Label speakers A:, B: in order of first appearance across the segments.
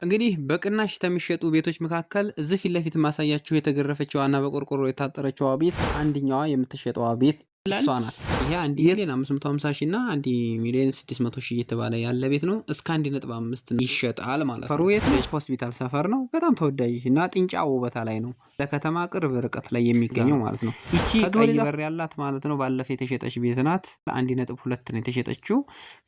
A: እንግዲህ በቅናሽ ከሚሸጡ ቤቶች መካከል እዚህ ፊት ለፊት ማሳያችሁ የተገረፈችዋና በቆርቆሮ የታጠረችዋ ቤት አንደኛዋ የምትሸጠዋ ቤት እሷ ናት። ይሄ 1 ሚሊዮን 550 ሺህ እና 1 ሚሊዮን 600 ሺህ እየተባለ ያለ ቤት ነው። እስከ 1.5 ይሸጣል ማለት ነው። ፈሩየት ሆስፒታል ሰፈር ነው። በጣም ተወዳጅ እና ጥንጫ ውበታ ላይ ነው። ለከተማ ቅርብ ርቀት ላይ የሚገኘው ማለት ነው። ይቺ ቀይ በር ያላት ማለት ነው። ባለፈ የተሸጠች ቤት ናት። 1.2 ነው የተሸጠችው።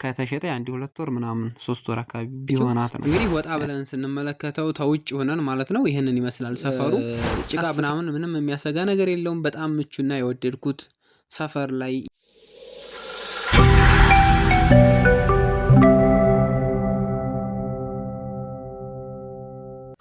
A: ከተሸጠ 1-2 ወር ምናምን 3 ወር አካባቢ ቢሆናት ነው። እንግዲህ ወጣ ብለን ስንመለከተው ተውጭ ሆነን ማለት ነው ይሄንን ይመስላል ሰፈሩ። ጭቃ ምንም የሚያሰጋ ነገር የለውም። በጣም ምቹና የወደድኩት ሰፈር ላይ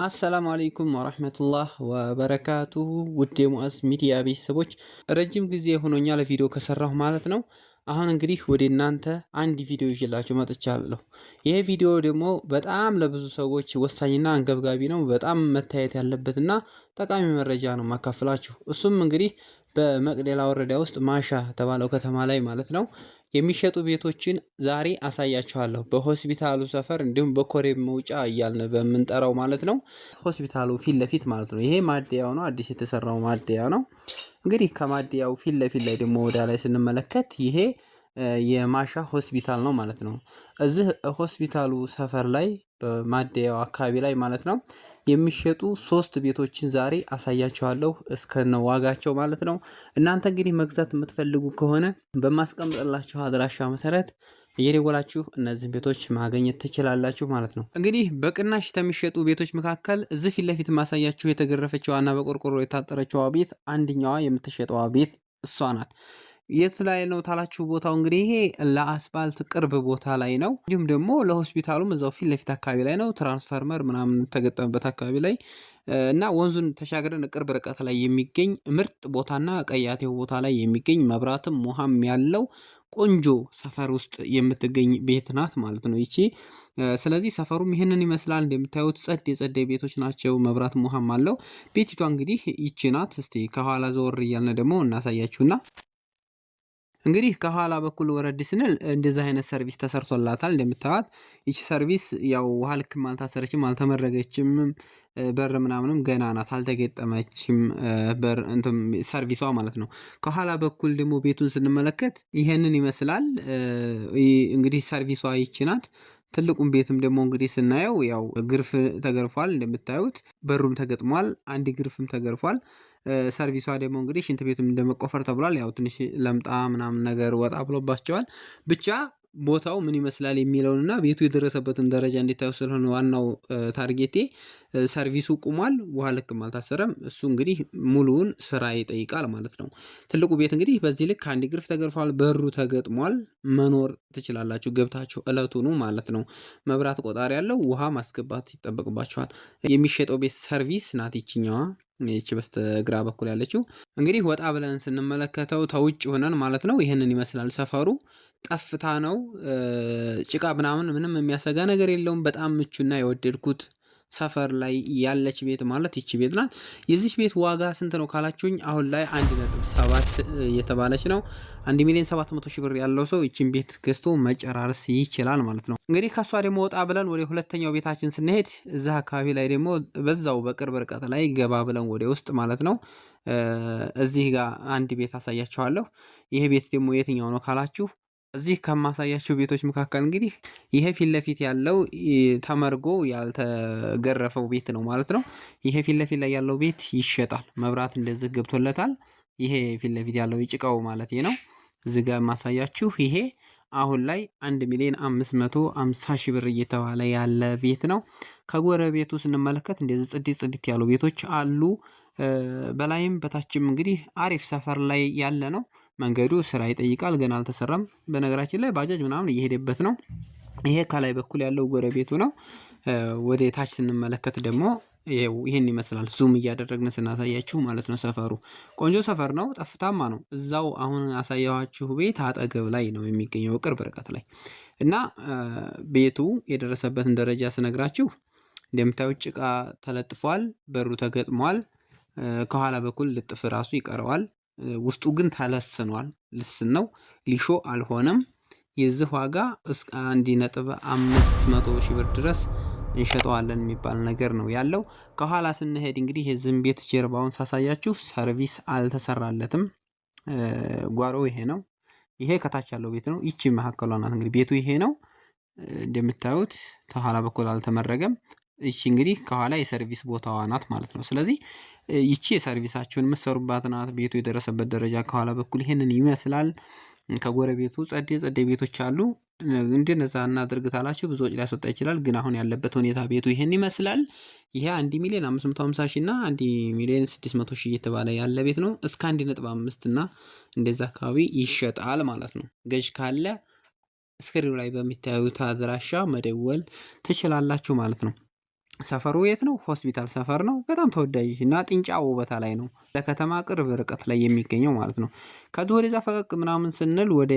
A: አሰላሙ አለይኩም ወራህመቱላህ ወበረካቱሁ። ውድ የሙአዝ ሚዲያ ቤተሰቦች ረጅም ጊዜ ሆኖኛል ቪዲዮ ከሰራሁ ማለት ነው። አሁን እንግዲህ ወደ እናንተ አንድ ቪዲዮ ይዤላችሁ መጥቻለሁ። ይሄ ቪዲዮ ደግሞ በጣም ለብዙ ሰዎች ወሳኝና አንገብጋቢ ነው። በጣም መታየት ያለበትና ጠቃሚ መረጃ ነው ማካፈላችሁ። እሱም እንግዲህ በመቅደላ ወረዳ ውስጥ ማሻ ተባለው ከተማ ላይ ማለት ነው የሚሸጡ ቤቶችን ዛሬ አሳያችኋለሁ። በሆስፒታሉ ሰፈር እንዲሁም በኮሬብ መውጫ እያልን በመንጠራው ማለት ነው። ሆስፒታሉ ፊት ለፊት ማለት ነው። ይሄ ማደያው ነው፣ አዲስ የተሰራው ማደያ ነው። እንግዲህ ከማደያው ፊት ለፊት ላይ ደግሞ ወደ ላይ ስንመለከት ይሄ የማሻ ሆስፒታል ነው ማለት ነው። እዚህ ሆስፒታሉ ሰፈር ላይ በማደያው አካባቢ ላይ ማለት ነው የሚሸጡ 3 ቤቶችን ዛሬ አሳያችኋለሁ እስከነ ዋጋቸው ማለት ነው። እናንተ እንግዲህ መግዛት የምትፈልጉ ከሆነ በማስቀምጥላችሁ አድራሻ መሰረት እየደወላችሁ እነዚህን ቤቶች ማግኘት ትችላላችሁ ማለት ነው። እንግዲህ በቅናሽ ከሚሸጡ ቤቶች መካከል እዚህ ፊት ለፊት ማሳያችሁ የተገረፈችዋና በቆርቆሮ የታጠረችዋ ቤት አንደኛዋ የምትሸጠዋ ቤት እሷ ናት። የት ላይ ነው ታላችሁ? ቦታው እንግዲህ ይሄ ለአስፋልት ቅርብ ቦታ ላይ ነው። እንዲሁም ደግሞ ለሆስፒታሉም እዛው ፊት ለፊት አካባቢ ላይ ነው። ትራንስፈርመር ምናምን ተገጠመበት አካባቢ ላይ እና ወንዙን ተሻግረን ቅርብ ርቀት ላይ የሚገኝ ምርጥ ቦታና ቀያቴው ቦታ ላይ የሚገኝ መብራትም ውሃም ያለው ቆንጆ ሰፈር ውስጥ የምትገኝ ቤት ናት ማለት ነው ይቺ። ስለዚህ ሰፈሩም ይህንን ይመስላል። እንደምታዩት ጸዴ ቤቶች ናቸው። መብራትም ውሃም አለው። ቤቲቷ እንግዲህ ይቺ ናት። እስቲ ከኋላ ዘወር እያልን ደግሞ እናሳያችሁና እንግዲህ ከኋላ በኩል ወረድ ስንል እንደዚህ አይነት ሰርቪስ ተሰርቶላታል። እንደምታዩት ይቺ ሰርቪስ ያው ውሃ ልክም አልታሰረችም፣ አልተመረገችም። በር ምናምንም ገና ናት፣ አልተገጠመችም በር እንትን ሰርቪሷ ማለት ነው። ከኋላ በኩል ደግሞ ቤቱን ስንመለከት ይሄንን ይመስላል። እንግዲህ ሰርቪሷ ይቺ ናት። ትልቁም ቤትም ደግሞ እንግዲህ ስናየው ያው ግርፍ ተገርፏል። እንደምታዩት በሩም ተገጥሟል። አንድ ግርፍም ተገርፏል። ሰርቪሷ ደግሞ እንግዲህ ሽንት ቤትም እንደመቆፈር ተብሏል። ያው ትንሽ ለምጣ ምናምን ነገር ወጣ ብሎባቸዋል። ብቻ ቦታው ምን ይመስላል የሚለውንና ቤቱ የደረሰበትን ደረጃ እንዲታዩ ስለሆነ ዋናው ታርጌቴ ሰርቪሱ ቁሟል፣ ውሃ ልክም አልታሰረም። እሱ እንግዲህ ሙሉውን ስራ ይጠይቃል ማለት ነው። ትልቁ ቤት እንግዲህ በዚህ ልክ አንድ ግርፍ ተገርፏል፣ በሩ ተገጥሟል። መኖር ትችላላችሁ ገብታችሁ እለቱኑ ማለት ነው። መብራት ቆጣሪ ያለው ውሃ ማስገባት ይጠበቅባችኋል። የሚሸጠው ቤት ሰርቪስ ናት ይችኛዋ። ይቺ በስተግራ በኩል ያለችው እንግዲህ ወጣ ብለን ስንመለከተው ተውጭ ሆነን ማለት ነው ይሄንን ይመስላል ሰፈሩ። ጠፍታ ነው። ጭቃ ምንም የሚያሰጋ ነገር የለውም። በጣም ምቹና የወደድኩት ሰፈር ላይ ያለች ቤት ማለት ይቺ ቤት ናት። የዚች ቤት ዋጋ ስንት ነው ካላችሁኝ አሁን ላይ 1.7 እየተባለች ነው። 1 ሚሊዮን 700 ሺህ ብር ያለው ሰው ይቺን ቤት ገዝቶ መጨራረስ ይችላል ማለት ነው። እንግዲህ ከሷ ደግሞ ወጣ ብለን ወደ ሁለተኛው ቤታችን ስንሄድ እዛ አካባቢ ላይ ደግሞ በዛው በቅርብ ርቀት ላይ ገባ ብለን ወደ ውስጥ ማለት ነው እዚህ ጋር አንድ ቤት አሳያችኋለሁ። ይሄ ቤት ደግሞ የትኛው ነው ካላችሁ እዚህ ከማሳያችሁ ቤቶች መካከል እንግዲህ ይሄ ፊት ለፊት ያለው ተመርጎ ያልተገረፈው ቤት ነው ማለት ነው። ይሄ ፊት ለፊት ላይ ያለው ቤት ይሸጣል። መብራት እንደዚህ ገብቶለታል። ይሄ ፊት ለፊት ያለው ይጭቃው ማለት ነው። እዚህ ጋር ማሳያችሁ ይሄ አሁን ላይ 1 ሚሊዮን 550 ሺህ ብር እየተባለ ያለ ቤት ነው። ከጎረቤቱ ስንመለከት እንደዚህ ጽድት ያሉ ቤቶች አሉ። በላይም በታችም እንግዲህ አሪፍ ሰፈር ላይ ያለ ነው። መንገዱ ስራ ይጠይቃል፣ ገና አልተሰራም። በነገራችን ላይ ባጃጅ ምናምን እየሄደበት ነው። ይሄ ከላይ በኩል ያለው ጎረቤቱ ነው። ወደ ታች ስንመለከት ደግሞ ይሄን ይመስላል። ዙም እያደረግን ስናሳያችሁ ማለት ነው። ሰፈሩ ቆንጆ ሰፈር ነው፣ ጠፍታማ ነው። እዛው አሁን ያሳያችሁ ቤት አጠገብ ላይ ነው የሚገኘው ቅርብ ርቀት ላይ እና ቤቱ የደረሰበትን ደረጃ ስነግራችሁ እንደምታዩት ጭቃ ተለጥፏል፣ በሩ ተገጥሟል። ከኋላ በኩል ልጥፍ ራሱ ይቀረዋል። ውስጡ ግን ተለስኗል። ልስን ነው፣ ሊሾ አልሆነም። የዚህ ዋጋ እስከ 1.5 ሺህ ብር ድረስ እንሸጠዋለን የሚባል ነገር ነው ያለው። ከኋላ ስንሄድ እንግዲህ የዚህም ቤት ጀርባውን ሳሳያችሁ ሰርቪስ አልተሰራለትም። ጓሮ ይሄ ነው። ይሄ ከታች ያለው ቤት ነው። ይቺ መካከሏ ናት። እንግዲህ ቤቱ ይሄ ነው እንደምታዩት፣ ከኋላ በኩል አልተመረገም። ይቺ እንግዲህ ከኋላ የሰርቪስ ቦታዋ ናት ማለት ነው። ስለዚህ ይቺ የሰርቪሳችሁን የምትሰሩባት ናት። ቤቱ የደረሰበት ደረጃ ከኋላ በኩል ይሄንን ይመስላል። ከጎረቤቱ ጸዴ ቤቶች አሉ። እንደነዛ እናድርግ ታላችሁ ብዙ ወጪ ሊያስወጣ ይችላል። ግን አሁን ያለበት ሁኔታ ቤቱ ይሄን ይመስላል። ይሄ 1,550,000 እና 1,600,000 እየተባለ ያለ ቤት ነው። እስከ 1.5 እና እንደዛ አካባቢ ይሸጣል ማለት ነው። ገዥ ካለ ስክሪኑ ላይ በሚታዩት አድራሻ መደወል ትችላላችሁ ማለት ነው። ሰፈሩ የት ነው? ሆስፒታል ሰፈር ነው። በጣም ተወዳጅ እና ጥንጫ ውበታ ላይ ነው። ለከተማ ቅርብ ርቀት ላይ የሚገኘው ማለት ነው። ከዚህ ወደዛ ፈቀቅ ምናምን ስንል ወደ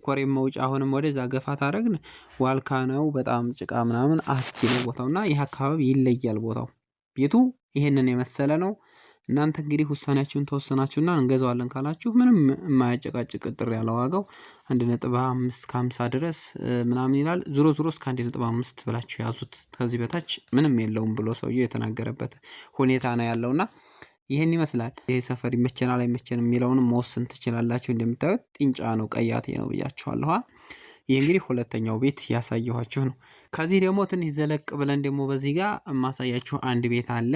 A: ኮሬም መውጫ አሁንም ወደዛ ገፋ ታደረግን ዋልካ ነው። በጣም ጭቃ ምናምን አስጊ ነው ቦታው እና ይህ አካባቢ ይለያል ቦታው። ቤቱ ይሄንን የመሰለ ነው። እናንተ እንግዲህ ውሳኔያችሁን ተወሰናችሁና እንገዛዋለን ካላችሁ ምንም የማያጨቃጭቅ ጥር ያለ ዋጋው 1.5 ከ50 ድረስ ምናምን ይላል። ዙሮ እስከ 1.5 ብላችሁ ያዙት። ከዚህ በታች ምንም የለውም ብሎ ሰውየው የተናገረበት ሁኔታ ነው ያለውና ይሄን ይመስላል። ይሄ ሰፈር ይመቸናል አይመቸንም የሚለውንም መወሰን ትችላላችሁ። እንደምታዩት ጥንጫ ነው፣ ቀያቴ ነው ብያችኋለሁ። ይህ እንግዲህ ሁለተኛው ቤት ያሳየኋችሁ ነው። ከዚህ ደግሞ ትንሽ ዘለቅ ብለን ደግሞ በዚህ ጋር የማሳያችሁ አንድ ቤት አለ።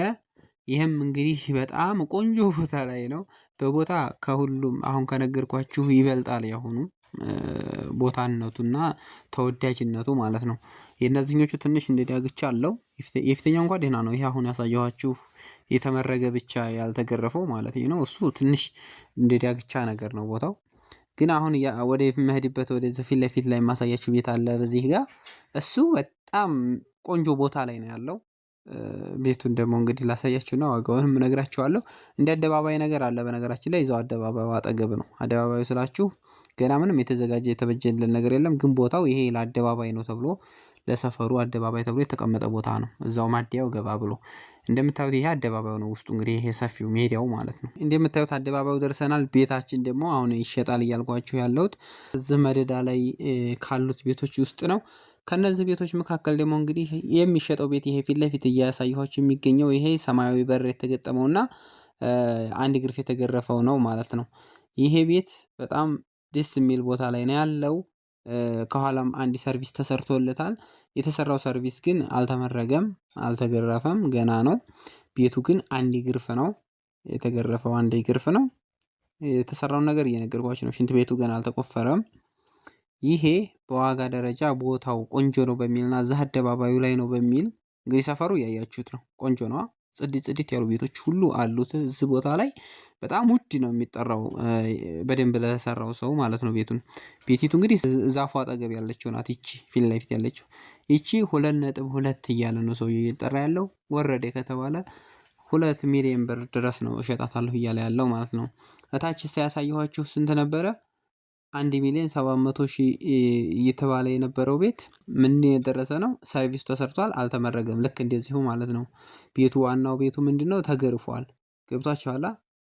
A: ይህም እንግዲህ በጣም ቆንጆ ቦታ ላይ ነው። በቦታ ከሁሉም አሁን ከነገርኳችሁ ይበልጣል ያሁኑ ቦታነቱና ተወዳጅነቱ ማለት ነው። የእነዚህኞቹ ትንሽ እንደዳግቻ አለው። የፊተኛው እንኳን ደህና ነው። ይሄ አሁን ያሳየኋችሁ የተመረገ ብቻ ያልተገረፈው ማለት ነው። እሱ ትንሽ እንደዳግቻ ነገር ነው ቦታው። ግን አሁን ወደ መሄድበት ወደዚህ ፊት ለፊት ላይ የማሳያችሁ ቤት አለ በዚህ ጋር። እሱ በጣም ቆንጆ ቦታ ላይ ነው ያለው። ቤቱን ደግሞ እንግዲህ ላሳያችሁና ዋጋውንም እነግራችኋለሁ። እንደ አደባባይ ነገር አለ በነገራችን ላይ እዛው አደባባዩ አጠገብ ነው። አደባባዩ ስላችሁ ገና ምንም የተዘጋጀ የተበጀልን ነገር የለም። ግን ቦታው ይሄ ለአደባባይ ነው ተብሎ ለሰፈሩ አደባባይ ተብሎ የተቀመጠ ቦታ ነው። እዛው ማዲያው ገባ ብሎ እንደምታዩት ይሄ አደባባዩ ነው። ውስጡ እንግዲህ ይሄ ሰፊው ሜዳው ማለት ነው። እንደምታዩት አደባባዩ ደርሰናል። ቤታችን ደግሞ አሁን ይሸጣል እያልኳችሁ ያለሁት እዚህ መደዳ ላይ ካሉት ቤቶች ውስጥ ነው። ከነዚህ ቤቶች መካከል ደግሞ እንግዲህ የሚሸጠው ቤት ይሄ ፊት ለፊት እያሳየኋችሁ የሚገኘው ይሄ ሰማያዊ በር የተገጠመውና አንድ ግርፍ የተገረፈው ነው ማለት ነው። ይሄ ቤት በጣም ደስ የሚል ቦታ ላይ ነው ያለው። ከኋላም አንድ ሰርቪስ ተሰርቶለታል። የተሰራው ሰርቪስ ግን አልተመረገም፣ አልተገረፈም፣ ገና ነው። ቤቱ ግን አንድ ግርፍ ነው የተገረፈው፣ አንድ ግርፍ ነው። የተሰራውን ነገር እየነገርኳችሁ ነው። ሽንት ቤቱ ገና አልተቆፈረም። ይሄ በዋጋ ደረጃ ቦታው ቆንጆ ነው በሚልና እዛ አደባባዩ ላይ ነው በሚል እንግዲህ ሰፈሩ ያያችሁት ነው። ቆንጆ ነው። ጽድት ያሉ ቤቶች ሁሉ አሉት እዚህ ቦታ ላይ። በጣም ውድ ነው የሚጠራው በደንብ ለተሰራው ሰው ማለት ነው። ቤቲቱ እንግዲህ ዛፉ አጠገብ ያለችው ናት። ይቺ ፊት ለፊት ያለችው ይቺ 2.2 እያለ ነው ሰውዬው እየጠራ ያለው። ወረደ ከተባለ 2 ሚሊዮን ብር ድረስ ነው እሸጣታለሁ እያለ ያለው ማለት ነው። እታች ሳያሳየኋችሁ ስንት ነበረ? 1,700,000 እየተባለ የነበረው ቤት ምን የደረሰ ነው? ሰርቪስ ተሰርቷል፣ አልተመረገም። ልክ እንደዚሁ ማለት ነው። ቤቱ ዋናው ቤቱ ምንድነው? ተገርፏል። ገብቷችኋል?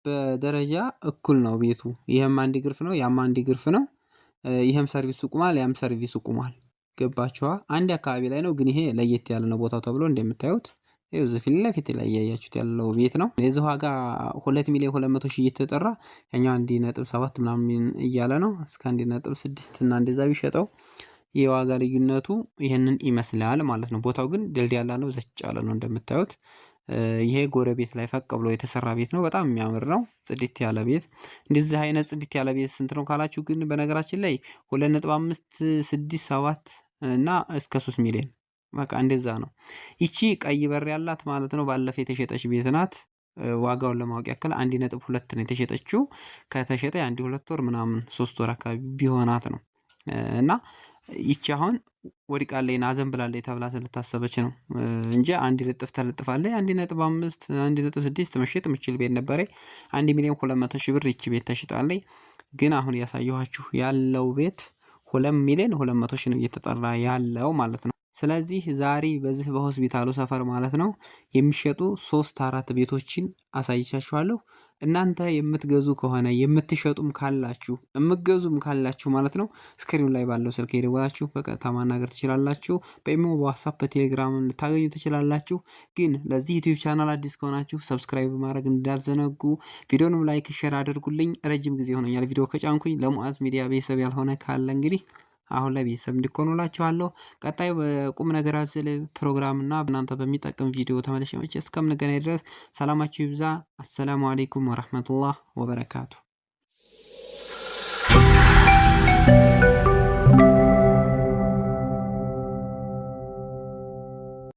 A: በደረጃ እኩል ነው ቤቱ። ይሄም አንድ ግርፍ ነው፣ ያም አንድ ግርፍ ነው። ይሄም ሰርቪሱ ቁሟል፣ ያም ሰርቪሱ ቁሟል። ገባችኋ? አንድ አካባቢ ላይ ነው፣ ግን ይሄ ለየት ያለ ነው ቦታው ተብሎ እንደምታዩት ይኸው እዚህ ፊት ለፊት ላይ ያያችሁት ያለው ቤት ነው። የዚህ ዋጋ 2,200,000 እየተጠራ ያኛው 1.7 ምናምን እያለ ነው። እስከ 1.6 እና እንደዛ ቢሸጠው የዋጋ ልዩነቱ ይሄንን ይመስላል ማለት ነው። ቦታው ግን ድልድይ ያለ ነው፣ ዘጭ ያለ ነው እንደምታዩት። ይሄ ጎረቤት ላይ ፈቅ ብሎ የተሰራ ቤት ነው። በጣም የሚያምር ነው። ጽድት ያለ ቤት። እንደዚህ አይነት ጽድት ያለ ቤት ስንት ነው ካላችሁ ግን በነገራችን ላይ 2.5 6 7 እና እስከ 3 ሚሊዮን በቃ እንደዛ ነው። ይቺ ቀይ በር ያላት ማለት ነው ባለፈ የተሸጠች ቤት ናት። ዋጋውን ለማወቅ ያክል 1.2 ነው የተሸጠችው። ከተሸጠ 1-2 ወር ምናምን 3 ወር አካባቢ ቢሆናት ነው። እና ይቺ አሁን ወድቃለች ናዘን ብላለች ተብላ ስለታሰበች ነው እንጂ 1 ልጥፍ ተለጥፋለች። 1.5 1.6 መሸጥ የምችል ቤት ነበረ። 1,200,000 ብር ይቺ ቤት ተሽጣለች። ግን አሁን ያሳየኋችሁ ያለው ቤት 2,200,000 ነው እየተጠራ ያለው ማለት ነው። ስለዚህ ዛሬ በዚህ በሆስፒታሉ ሰፈር ማለት ነው የሚሸጡ 3-4 ቤቶችን አሳይቻችኋለሁ። እናንተ የምትገዙ ከሆነ የምትሸጡም ካላችሁ የምትገዙም ካላችሁ ማለት ነው ስክሪኑ ላይ ባለው ስልክ የደወላችሁ በቀጥታ ማናገር ትችላላችሁ። በኢሞ፣ በዋትስአፕ፣ በቴሌግራም ልታገኙ ትችላላችሁ። ግን ለዚህ ዩቲዩብ ቻናል አዲስ ከሆናችሁ ሰብስክራይብ ማድረግ እንዳትዘነጉ። ቪዲዮንም ላይክ፣ ሼር አድርጉልኝ። ረጅም ጊዜ ሆኖኛል ቪዲዮ ከጫንኩኝ። ለሙአዝ ሚዲያ ቤተሰብ ያልሆነ ካለ እንግዲህ አሁን ላይ ቤተሰብ እንዲኮኑላችኋለሁ። ቀጣይ በቁም ነገር አዘል ፕሮግራም እና እናንተ በሚጠቅም ቪዲዮ ተመልሼ እስከምንገናኝ ድረስ ሰላማችሁ ይብዛ። አሰላሙ አለይኩም ወራህመቱላህ ወበረካቱ።